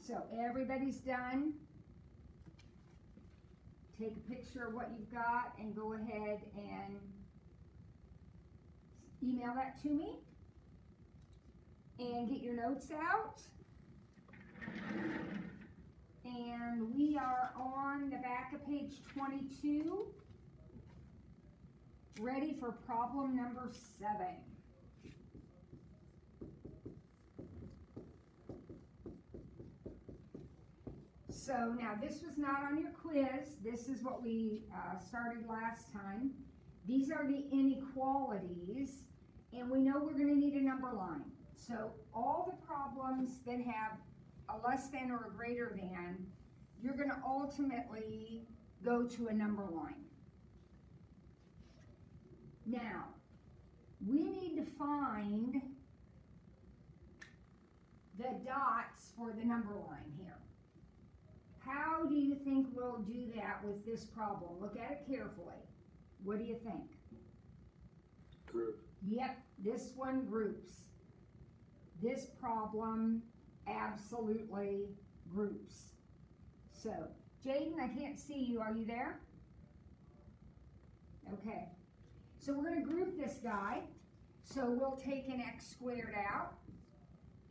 So everybody's done. Take a picture of what you've got and go ahead and email that to me. And get your notes out. And we are on the back of page 22, ready for problem number 7. So now this was not on your quiz. This is what we started last time. These are the inequalities, and we know we're going to need a number line. So all the problems that have a less than or a greater than, you're going to ultimately go to a number line. Now, we need to find the dots for the number line here. How do you think we'll do that with this problem? Look at it carefully. What do you think? Group. Yep, this one groups. This problem absolutely groups. So, Jaden, I can't see you. Are you there? Okay. So we're going to group this guy. So we'll take an x squared out,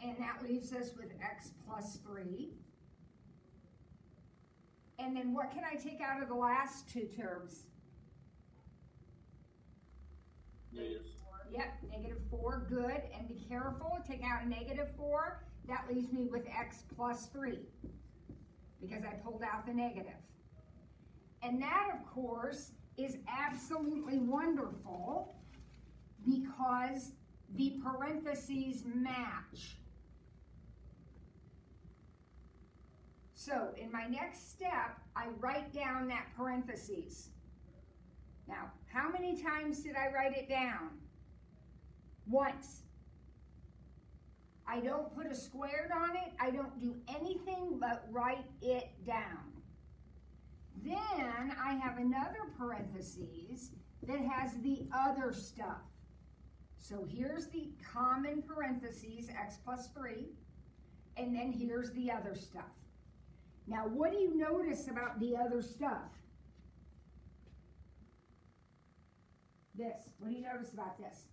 and that leaves us with x plus 3. And then what can I take out of the last two terms? Negative. Yep, -4, good. And be careful, take out a -4. That leaves me with x plus 3 because I pulled out the negative. And that, of course, is absolutely wonderful because the parentheses match. So in my next step, I write down that parentheses. Now, how many times did I write it down? Once. I don't put a squared on it. I don't do anything but write it down. Then I have another parentheses that has the other stuff. So here's the common parentheses, x plus 3, and then here's the other stuff. Now, what do you notice about the other stuff? This. What do you notice about this?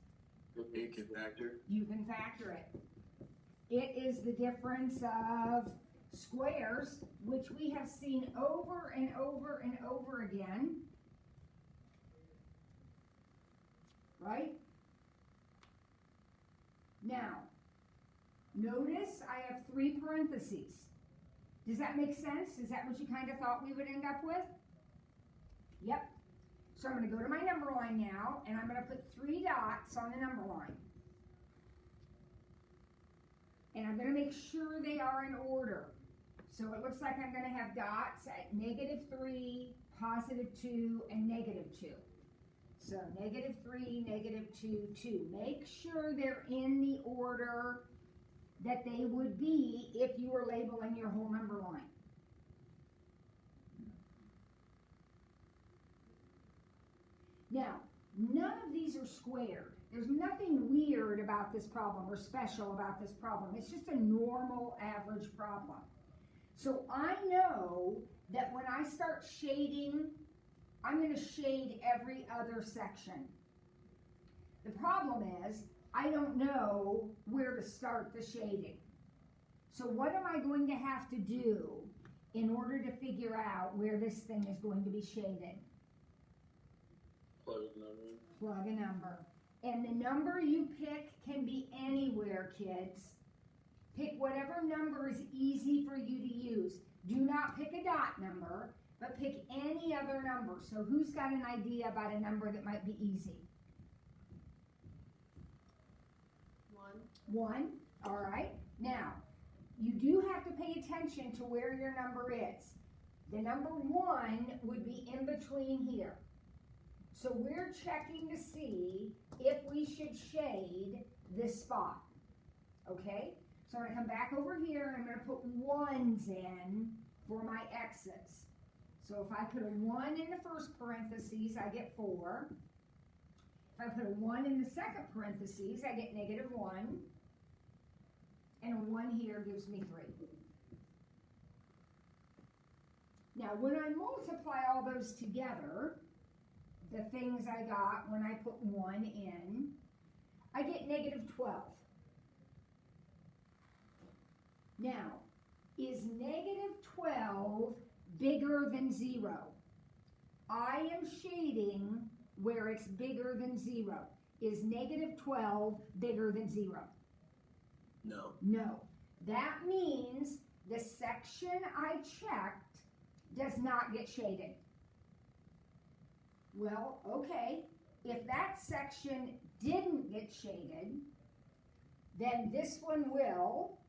You can factor. You can factor it. It is the difference of squares, which we have seen over and over and over again. Right? Now, notice I have 3 parentheses. Does that make sense? Is that what you kind of thought we would end up with? Yep. So I'm going to go to my number line now, and I'm going to put 3 dots on the number line. And I'm going to make sure they are in order. So it looks like I'm going to have dots at -3, +2, and -2. So -3, -2, 2. Make sure they're in the order that they would be if you were labeling your whole number line. Now, none of these are squared. There's nothing weird about this problem or special about this problem. It's just a normal average problem. So I know that when I start shading, I'm going to shade every other section. The problem is, I don't know where to start the shading. So what am I going to have to do in order to figure out where this thing is going to be shaded? Plug a number. Plug a number. And the number you pick can be anywhere, kids. Pick whatever number is easy for you to use. Do not pick a dot number, but pick any other number. So who's got an idea about a number that might be easy? 1. All right. Now, you do have to pay attention to where your number is. The number 1 would be in between here. So we're checking to see if we should shade this spot. Okay? So I'm going to come back over here and I'm going to put 1s in for my x's. So if I put a 1 in the first parentheses, I get 4. If I put a 1 in the second parentheses, I get -1. And a 1 here gives me 3. Now, when I multiply all those together, the things I got when I put 1 in, I get negative 12. Now, is negative 12 bigger than 0? I am shading where it's bigger than 0. Is negative 12 bigger than 0? No. No. That means the section I checked does not get shaded. Well, okay, if that section didn't get shaded, then this one will,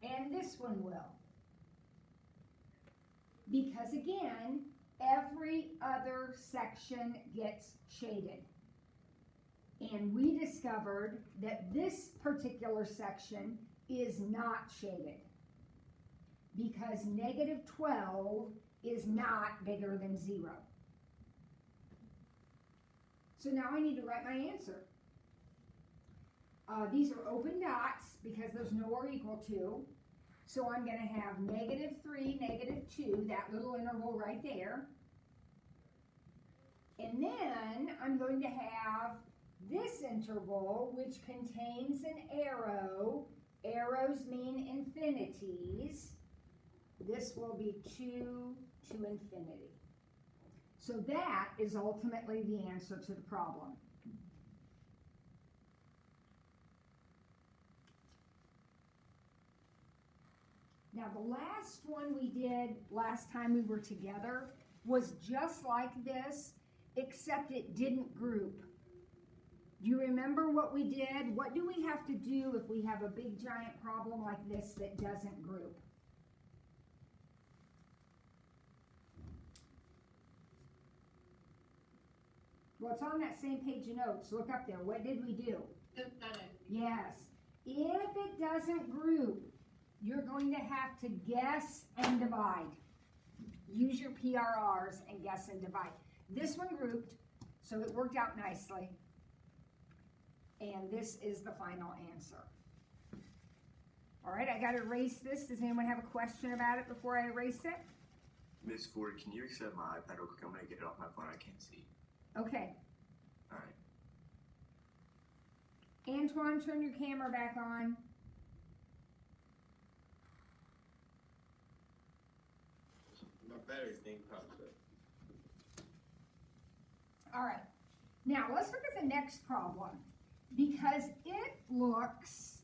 and this one will. Because again, every other section gets shaded. And we discovered that this particular section is not shaded because negative 12 is not bigger than 0. So now I need to write my answer. These are open dots because there's no or equal to. So I'm going to have negative 3, negative 2, that little interval right there. And then I'm going to have this interval, which contains an arrow. Arrows mean infinities. This will be 2 to infinity. So that is ultimately the answer to the problem. Now the last one we did last time we were together was just like this, except it didn't group. Do you remember what we did? What do we have to do if we have a big giant problem like this that doesn't group? Well, it's on that same page of notes. Look up there. What did we do? Yes. If it doesn't group, you're going to have to guess and divide. Use your PRRs and guess and divide. This one grouped, so it worked out nicely. And this is the final answer. All right, I got to erase this. Does anyone have a question about it before I erase it? Miss Ford, can you accept my iPad real quick? I'm going to get it off my phone. I can't see. Okay. All right. Antoine, turn your camera back on. My battery thing popped up. All right. Now, let's look at the next problem because it looks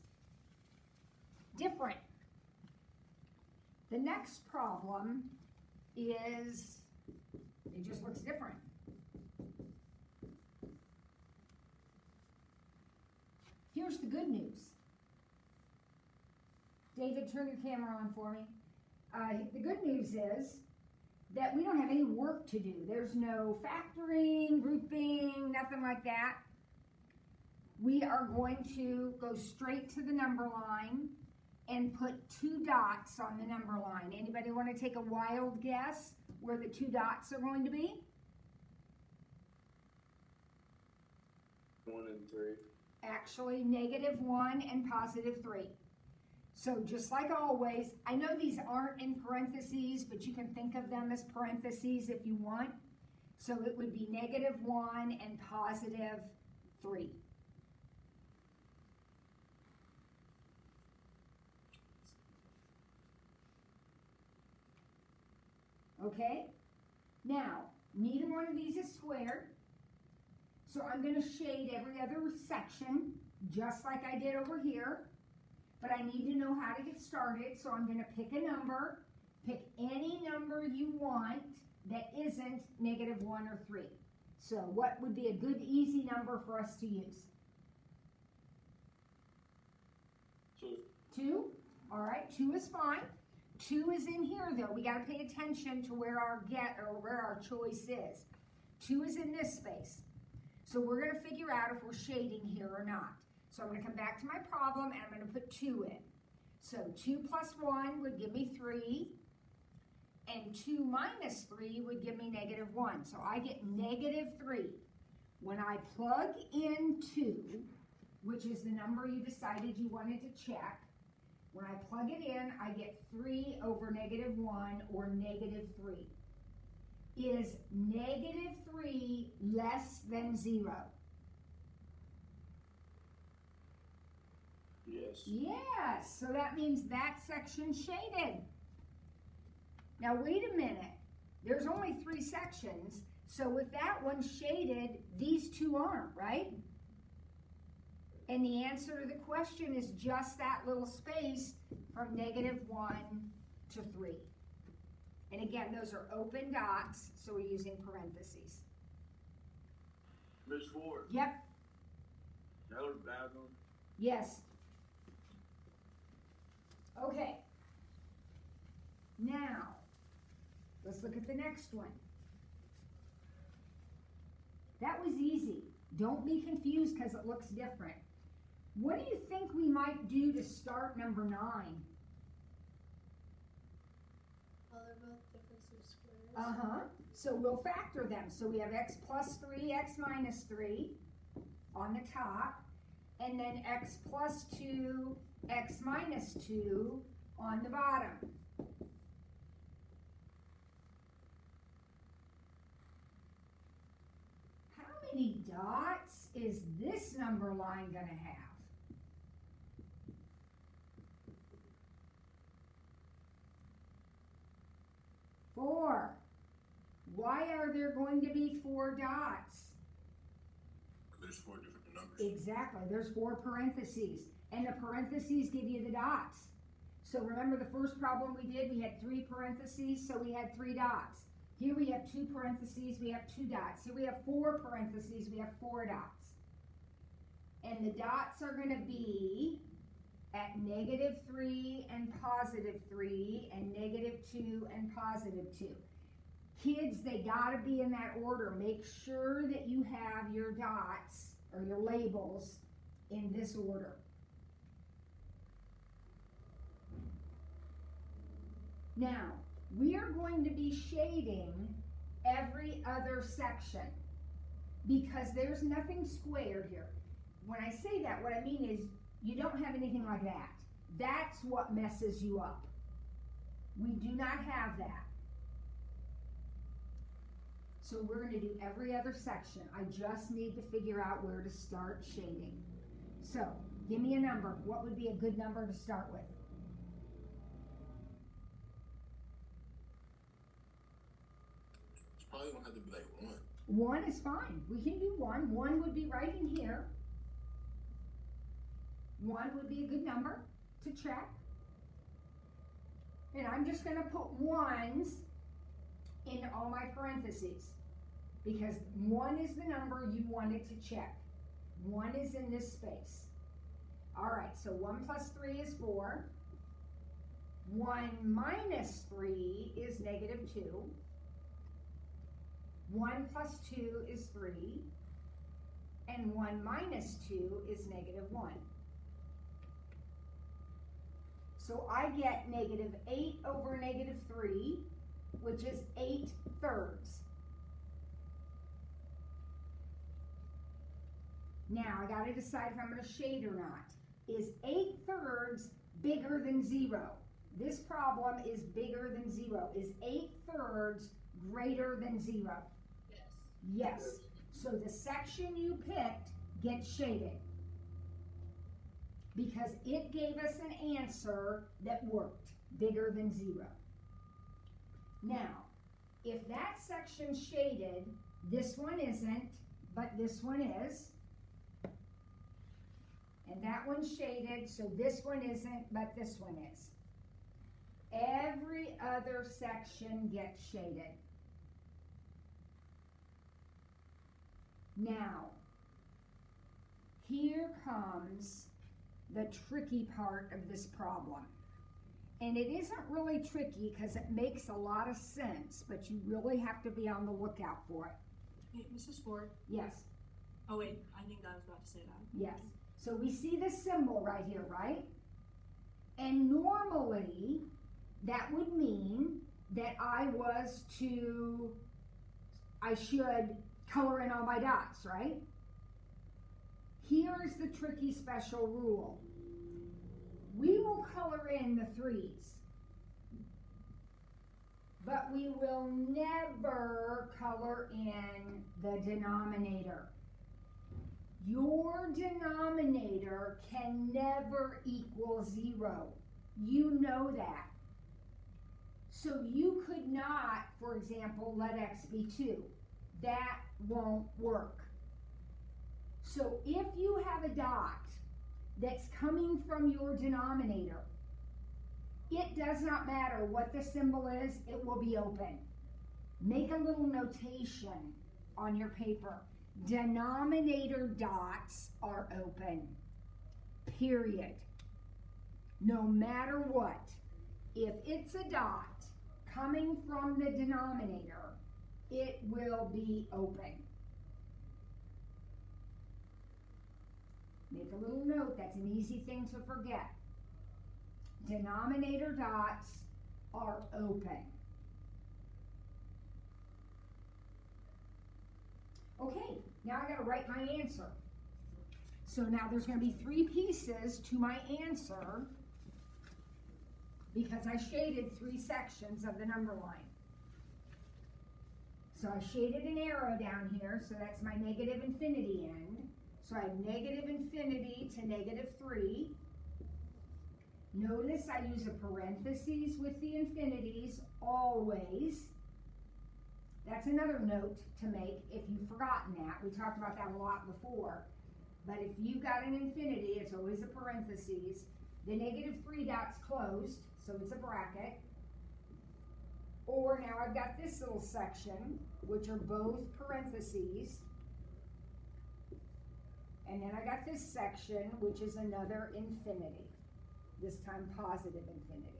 different. The next problem is, it just looks different. Here's the good news. David, turn your camera on for me. The good news is that we don't have any work to do. There's no factoring, grouping, nothing like that. We are going to go straight to the number line and put 2 dots on the number line. Anybody want to take a wild guess where the 2 dots are going to be? 1 and 3. Actually, -1 and +3. So just like always, I know these aren't in parentheses, but you can think of them as parentheses if you want. So it would be -1 and +3. Okay? Now, neither one of these is squared. So I'm going to shade every other section, just like I did over here. But I need to know how to get started, so I'm going to pick a number. Pick any number you want that isn't -1 or 3. So what would be a good, easy number for us to use? 2. 2? All right, 2 is fine. 2 is in here, though. We got to pay attention to where our choice is. 2 is in this space. So we're going to figure out if we're shading here or not. So I'm going to come back to my problem, and I'm going to put 2 in. So 2 plus 1 would give me 3, and 2 minus 3 would give me -1. So I get -3. When I plug in 2, which is the number you decided you wanted to check, When I plug it in, I get 3 over negative 1 or negative 3. Is negative 3 less than 0? Yes. Yes, so that means that section's shaded. Now wait a minute, there's only 3 sections, so if that one's shaded, these two aren't, right? And the answer to the question is just that little space from negative 1 to 3. And again, those are open dots, so we're using parentheses. Miss Ford. Yep. That was a bad one. Yes. Okay. Now, let's look at the next one. That was easy. Don't be confused because it looks different. What do you think we might do to start number 9? Well, they're both difference of squares. Uh-huh. So we'll factor them. So we have x plus 3, x minus 3 on the top, and then x plus 2, x minus 2 on the bottom. How many dots is this number line going to have? 4. Why are there going to be 4 dots? There's 4 different numbers. Exactly, there's 4 parentheses, and the parentheses give you the dots. So remember the first problem we did, we had 3 parentheses, so we had 3 dots. Here we have 2 parentheses, we have 2 dots. Here we have 4 parentheses, we have 4 dots. And the dots are going to be at negative 3 and positive 3 and negative 2 and positive 2. Kids, they got to be in that order. Make sure that you have your dots or your labels in this order. Now, we are going to be shading every other section because there's nothing squared here. When I say that, what I mean is you don't have anything like that. That's what messes you up. We do not have that. So we're going to do every other section. I just need to figure out where to start shading. So, give me a number. What would be a good number to start with? It's probably gonna have to be like 1. 1 is fine. We can do 1. 1 would be right in here. 1 would be a good number to check. And I'm just going to put 1s in all my parentheses because 1 is the number you wanted to check. 1 is in this space. All right, so 1 plus 3 is 4. 1 minus 3 is negative 2. 1 plus 2 is 3. And 1 minus 2 is negative 1. So I get negative 8 over negative 3, which is 8/3. Now I got to decide if I'm going to shade or not. Is 8/3 bigger than 0? This problem is bigger than 0. Is 8/3 greater than 0? Yes. Yes. So the section you picked gets shaded because it gave us an answer that worked, bigger than 0. Now, if that section's shaded, this one isn't, but this one is. And that one's shaded, so this one isn't, but this one is. Every other section gets shaded. Now, here comes the tricky part of this problem. And it isn't really tricky because it makes a lot of sense, but you really have to be on the lookout for it. Hey, Mrs. Ford. Yes, Oh wait, I think I was about to say that. yes. So we see this symbol right here, right? And normally, that would mean that I should color in all my dots, right? Here's the tricky special rule. We will color in the 3's, but we will never color in the denominator. Your denominator can never equal 0. You know that. So you could not, for example, let x be 2. That won't work. So if you have a dot that's coming from your denominator, it does not matter what the symbol is, it will be open. Make a little notation on your paper. Denominator dots are open, period. No matter what, if it's a dot coming from the denominator, it will be open. Make a little note, that's an easy thing to forget. Denominator dots are open. Okay, now I gotta write my answer. So now there's gonna be 3 pieces to my answer because I shaded 3 sections of the number line. So I shaded an arrow down here, so that's my negative infinity end. So I have negative infinity to negative 3. Notice I use a parentheses with the infinities always. That's another note to make if you've forgotten that. We talked about that a lot before. But if you've got an infinity, it's always a parentheses. The negative 3 dot's closed, so it's a bracket. Or now I've got this little section, which are both parentheses. And then I got this section, which is another infinity. This time positive infinity.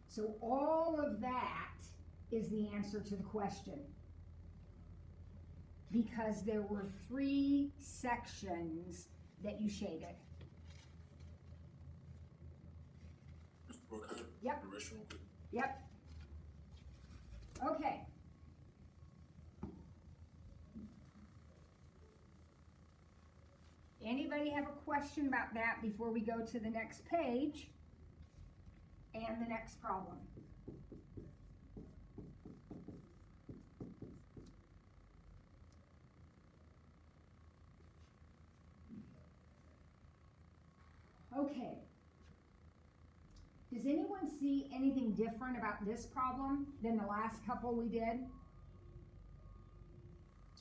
So all of that is the answer to the question. Because there were 3 sections that you shaded. Mr. Brooke, can I Yep. the rest real quick? Yep. Okay. Anybody have a question about that before we go to the next page and the next problem? Okay. Does anyone see anything different about this problem than the last couple we did?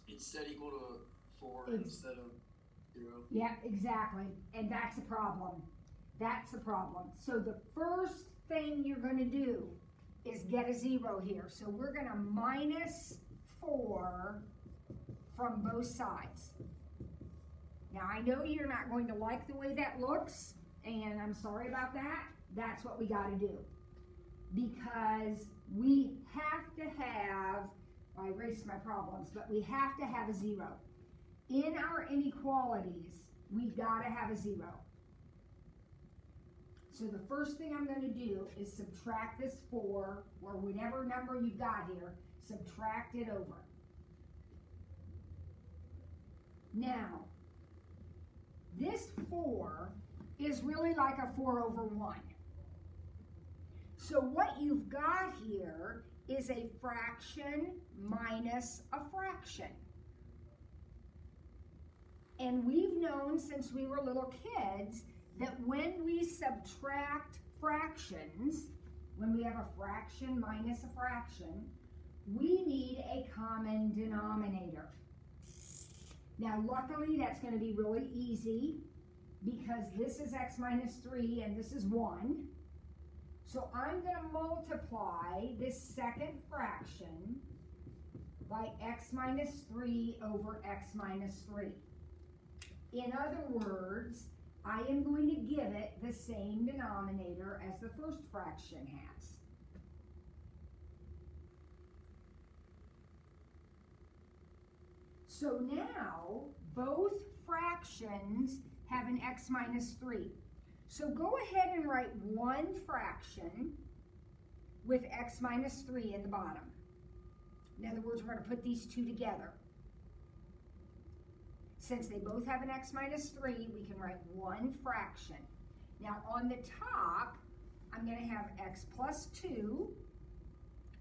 It said equal to 4 instead of 0. Yeah, exactly. And that's a problem. That's a problem. So the first thing you're going to do is get a 0 here. So we're going to minus 4 from both sides. Now I know you're not going to like the way that looks, and I'm sorry about that. That's what we got to do. Because we have to have, I erased my problems, but we have to have a 0. In our inequalities, we've got to have a 0. So the first thing I'm going to do is subtract this 4, or whatever number you've got here, subtract it over. Now, this 4 is really like a 4 over 1. So what you've got here is a fraction minus a fraction. And we've known since we were little kids that when we subtract fractions, when we have a fraction minus a fraction, we need a common denominator. Now, luckily, that's going to be really easy because this is x minus 3 and this is 1. So I'm going to multiply this second fraction by x minus 3 over x minus 3. In other words, I am going to give it the same denominator as the first fraction has. So now, both fractions have an x minus 3. So go ahead and write one fraction with x minus 3 at the bottom. In other words, we're going to put these two together. Since they both have an x minus 3, we can write one fraction. Now on the top, I'm going to have x plus 2,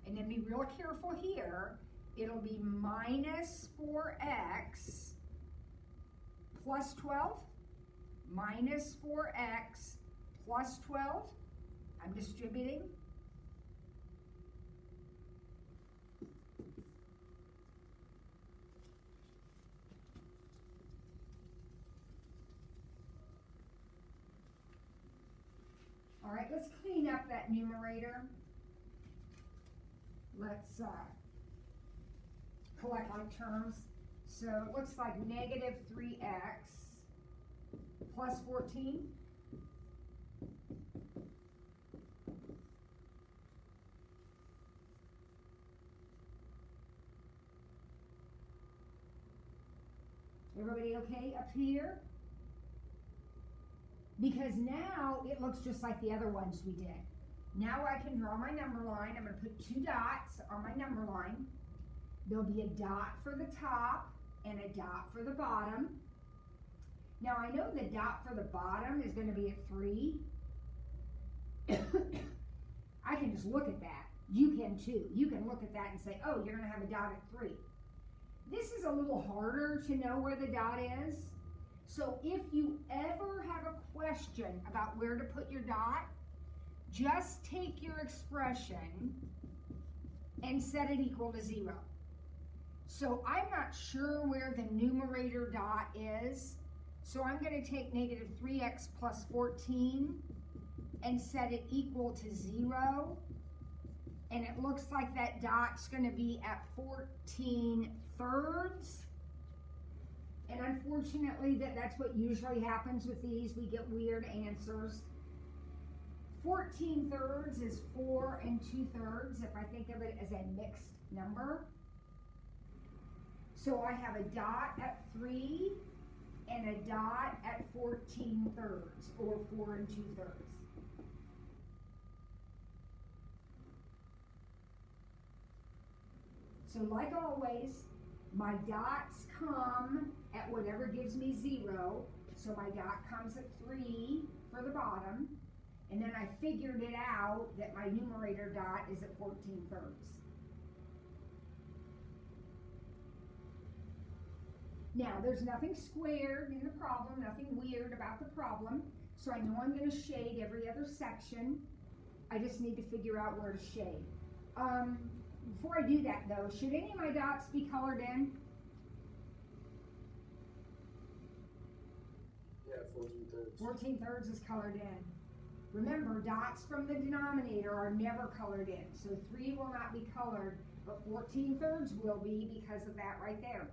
and then be real careful here. It'll be minus 4x plus 12, minus 4x plus 12. I'm distributing. All right, let's clean up that numerator. Let's collect like terms. So it looks like negative 3x plus 14. Everybody okay up here? Because now it looks just like the other ones we did. Now I can draw my number line. I'm going to put 2 dots on my number line. There'll be a dot for the top and a dot for the bottom. Now I know the dot for the bottom is going to be at 3. I can just look at that. You can too. You can look at that and say, oh, you're going to have a dot at 3. This is a little harder to know where the dot is. So if you ever have a question about where to put your dot, just take your expression and set it equal to 0. So I'm not sure where the numerator dot is, so I'm going to take negative 3x plus 14 and set it equal to 0. And it looks like that dot's going to be at 14 thirds. And unfortunately, that's what usually happens with these. We get weird answers. 14 thirds is 4 2/3 if I think of it as a mixed number. So I have a dot at 3 and a dot at 14 thirds, or 4 2/3. So like always, my dots come at whatever gives me 0. So my dot comes at 3 for the bottom. And then I figured it out that my numerator dot is at 14 thirds. Now, there's nothing squared in the problem, nothing weird about the problem. So I know I'm going to shade every other section. I just need to figure out where to shade. Before I do that though, should any of my dots be colored in? Yeah, 14 thirds. 14 thirds is colored in. Remember, dots from the denominator are never colored in. So 3 will not be colored, but 14 thirds will be because of that right there.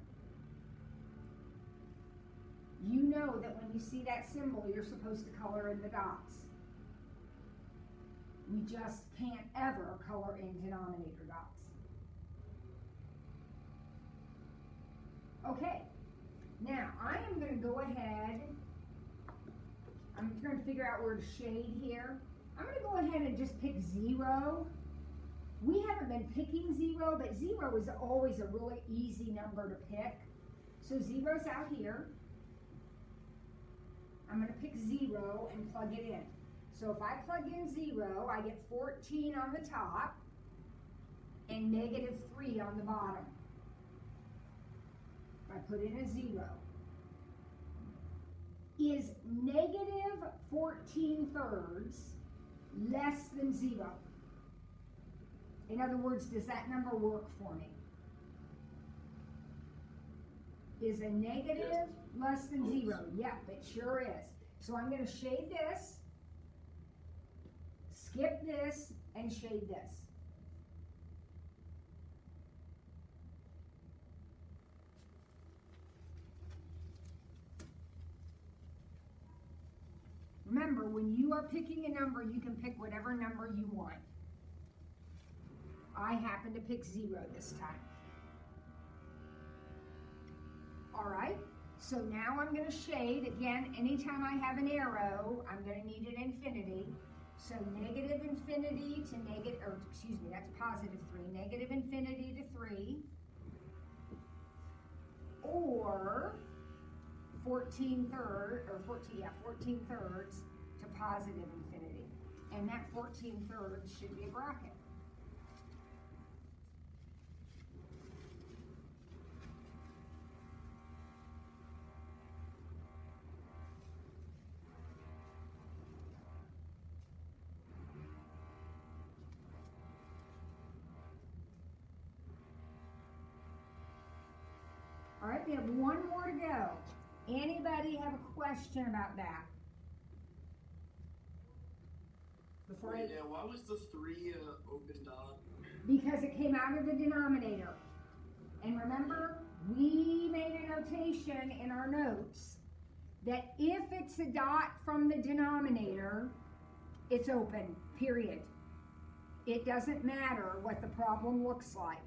You know that when you see that symbol, you're supposed to color in the dots. We just can't ever color in denominator dots. Okay, now I am going to go ahead. I'm trying to figure out where to shade here. I'm going to go ahead and just pick 0. We haven't been picking 0, but 0 is always a really easy number to pick. So 0's out here. I'm going to pick 0 and plug it in. So if I plug in 0, I get 14 on the top and negative 3 on the bottom. If I put in a 0. Is negative 14 thirds less than 0? In other words, does that number work for me? Is a negative less than 0? Yep, it sure is. So I'm going to shade this, skip this, and shade this. Remember, when you are picking a number, you can pick whatever number you want. I happen to pick 0 this time. All right, so now I'm going to shade. Again, anytime I have an arrow, I'm going to need an infinity. So negative infinity to negative, or excuse me, that's positive 3. Negative infinity to 3. Or 14 thirds to positive infinity. And that 14 thirds should be a bracket. All right, we have one more to go. Anybody have a question about that? Before Wait, yeah, why was the 3 open dot? Because it came out of the denominator. And remember, we made a notation in our notes that if it's a dot from the denominator, it's open, period. It doesn't matter what the problem looks like.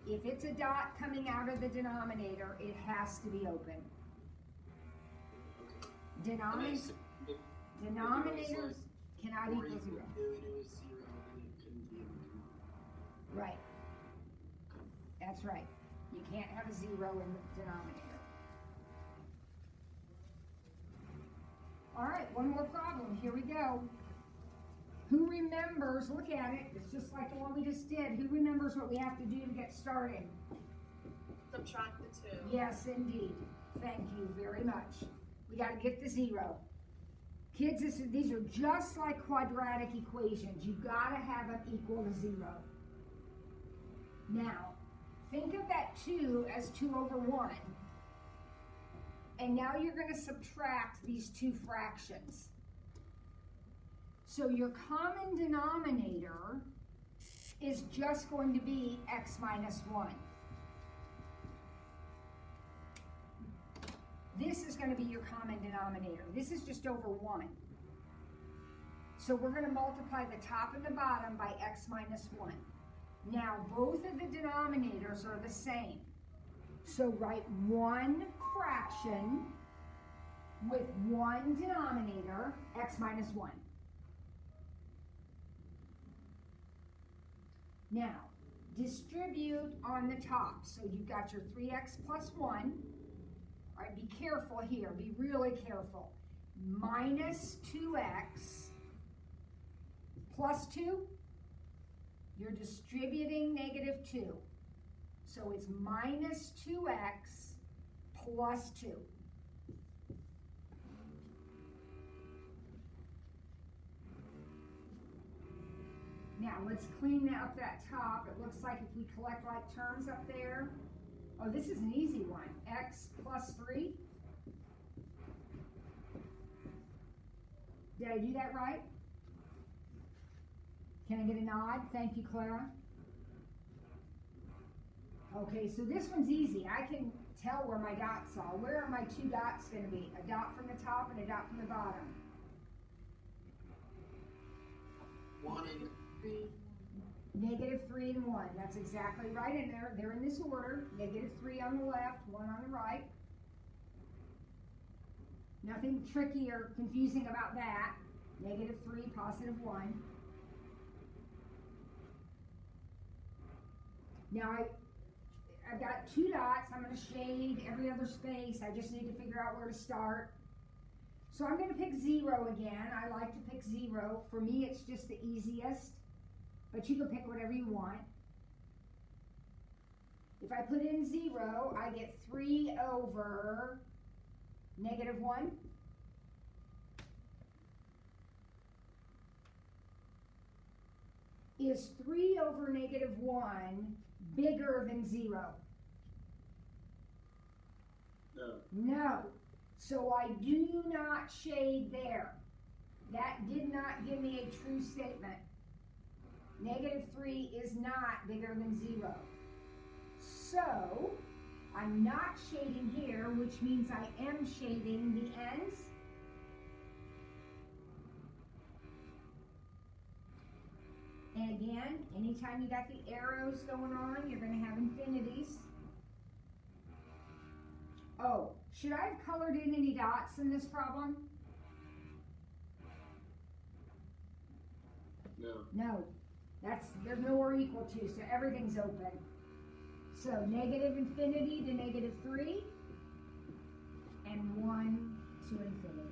If it's a dot coming out of the denominator, it has to be open. Denominators cannot equal 0. It was 0, then it couldn't be open. Right. That's right. You can't have a 0 in the denominator. All right, one more problem. Here we go. Who remembers, look at it, it's just like the one we just did. Who remembers what we have to do to get started? Subtract the 2. Yes, indeed. Thank you very much. We got to get the 0. Kids, these are just like quadratic equations. You've got to have them equal to 0. Now, think of that 2 as 2 over 1. And now you're going to subtract these two fractions. So your common denominator is just going to be x minus 1. This is going to be your common denominator. This is just over 1. So we're going to multiply the top and the bottom by x minus 1. Now both of the denominators are the same. So write one fraction with one denominator, x minus 1. Now, distribute on the top. So you've got your 3x plus 1. All right, be careful here. Be really careful. Minus 2x plus 2. You're distributing negative 2. So it's minus 2x plus 2. Now let's clean up that top. It looks like if we collect like terms up there. Oh, this is an easy one. X plus 3. Did I do that right? Can I get a nod? Thank you, Clara. Okay, so this one's easy. I can tell where my dots are. Where are my two dots going to be? A dot from the top and a dot from the bottom. 1 and 3. Negative 3 and 1. That's exactly right in there. They're in this order. Negative 3 on the left, 1 on the right. Nothing tricky or confusing about that. Negative 3, positive 1. Now I've got two dots. I'm going to shade every other space. I just need to figure out where to start. So I'm going to pick 0 again. I like to pick 0. For me, it's just the easiest. But you can pick whatever you want. If I put in 0, I get 3 over negative 1. Is 3 over negative 1 bigger than 0? No. No. So I do not shade there. That did not give me a true statement. Negative 3 is not bigger than 0. So I'm not shading here, which means I am shading the ends. And again, anytime you got the arrows going on, you're going to have infinities. Oh, should I have colored in any dots in this problem? No. No. There's nowhere equal to, so everything's open. So negative infinity to negative 3, and 1 to infinity.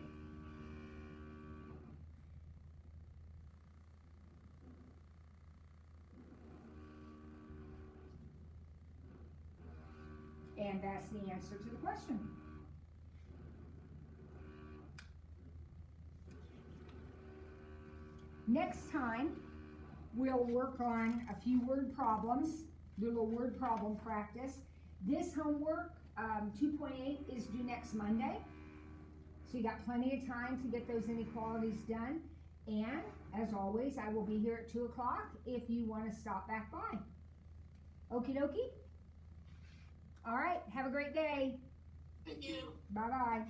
And that's the answer to the question. Next time, we'll work on a few word problems, do a little word problem practice. This homework, 2.8, is due next Monday. So you got plenty of time to get those inequalities done. And, as always, I will be here at 2 o'clock if you want to stop back by. Okie dokie? All right, have a great day. Thank you. Bye-bye.